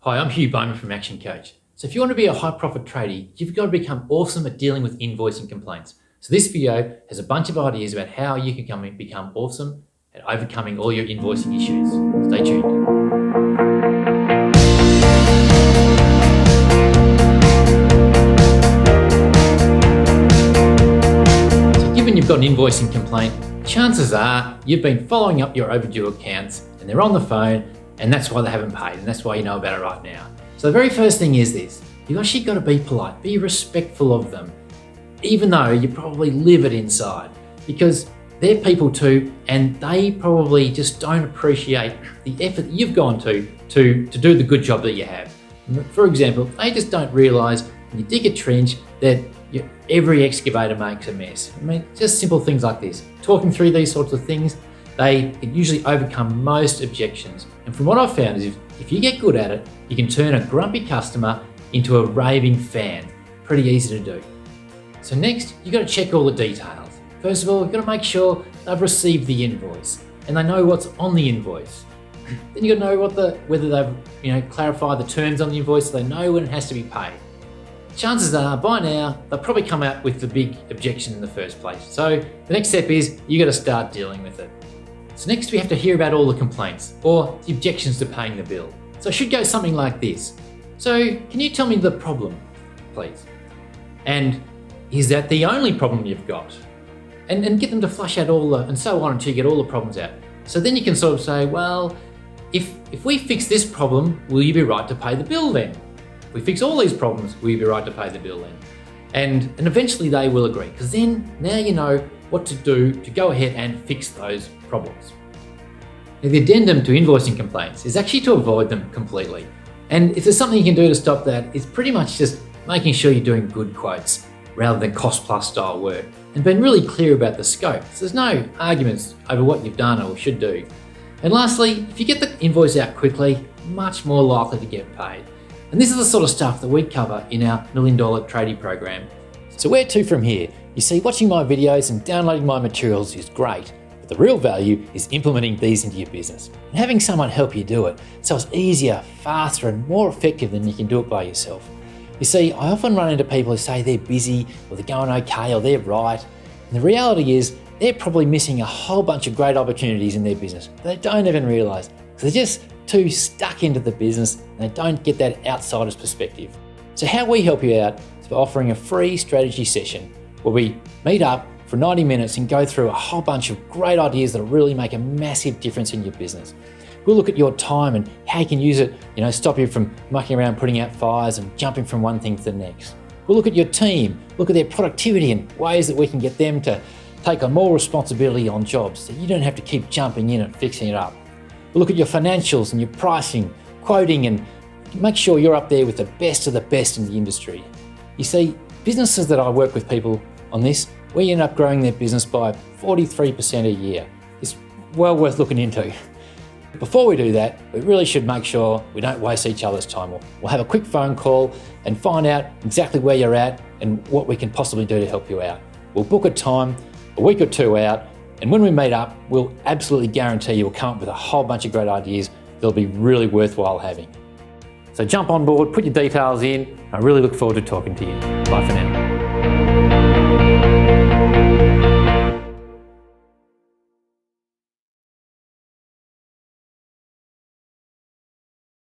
Hi, I'm Hugh Bowman from Action Coach. So if you want to be a high profit tradie, you've got to become awesome at dealing with invoicing complaints. So this video has a bunch of ideas about how you can become awesome at overcoming all your invoicing issues. Stay tuned. So given you've got an invoicing complaint, chances are you've been following up your overdue accounts and they're on the phone, and that's why they haven't paid, and that's why you know about it right now. So the very first thing is this: you've actually got to be polite, be respectful of them, even though you probably live it inside, because they're people too, and they probably just don't appreciate the effort that you've gone to do the good job that you have. For example, they just don't realise when you dig a trench that every excavator makes a mess. I mean, just simple things like this. Talking through these sorts of things, they can usually overcome most objections. And from what I've found is if you get good at it, you can turn a grumpy customer into a raving fan. Pretty easy to do. So next, you've got to check all the details. First of all, you've got to make sure they've received the invoice and they know what's on the invoice. Then you've got to know whether they've clarified the terms on the invoice so they know when it has to be paid. Chances are by now, they'll probably come out with the big objection in the first place. So the next step is you got to start dealing with it. So next we have to hear about all the complaints or the objections to paying the bill. So it should go something like this. So can you tell me the problem, please? And is that the only problem you've got? And get them to flush out and so on until you get all the problems out. So then you can sort of say, well, if we fix this problem, will you be right to pay the bill then? If we fix all these problems, will you be right to pay the bill then? And eventually they will agree, because then now you know what to do to go ahead and fix those problems. Now, the addendum to invoicing complaints is actually to avoid them completely. And if there's something you can do to stop that, it's pretty much just making sure you're doing good quotes rather than cost plus style work and being really clear about the scope. So there's no arguments over what you've done or should do. And lastly, if you get the invoice out quickly, much more likely to get paid. And this is the sort of stuff that we cover in our $1 Million Tradie program. So where to from here? You see, watching my videos and downloading my materials is great, but the real value is implementing these into your business and having someone help you do it so it's easier, faster and more effective than you can do it by yourself. You see, I often run into people who say they're busy or they're going okay or they're right, and the reality is they're probably missing a whole bunch of great opportunities in their business they don't even realise because they're just too stuck into the business and they don't get that outsider's perspective. So how we help you out is by offering a free strategy session where we meet up for 90 minutes and go through a whole bunch of great ideas that will really make a massive difference in your business. We'll look at your time and how you can use it, stop you from mucking around, putting out fires and jumping from one thing to the next. We'll look at your team, look at their productivity and ways that we can get them to take on more responsibility on jobs so you don't have to keep jumping in and fixing it up. We'll look at your financials and your pricing, quoting, and make sure you're up there with the best of the best in the industry. You see, businesses that I work with people on this, we end up growing their business by 43% a year. It's well worth looking into. Before we do that, we really should make sure we don't waste each other's time. We'll have a quick phone call and find out exactly where you're at and what we can possibly do to help you out. We'll book a time, a week or two out, and when we meet up, we'll absolutely guarantee you will come up with a whole bunch of great ideas that'll be really worthwhile having. So jump on board, put your details in. I really look forward to talking to you. Bye for now.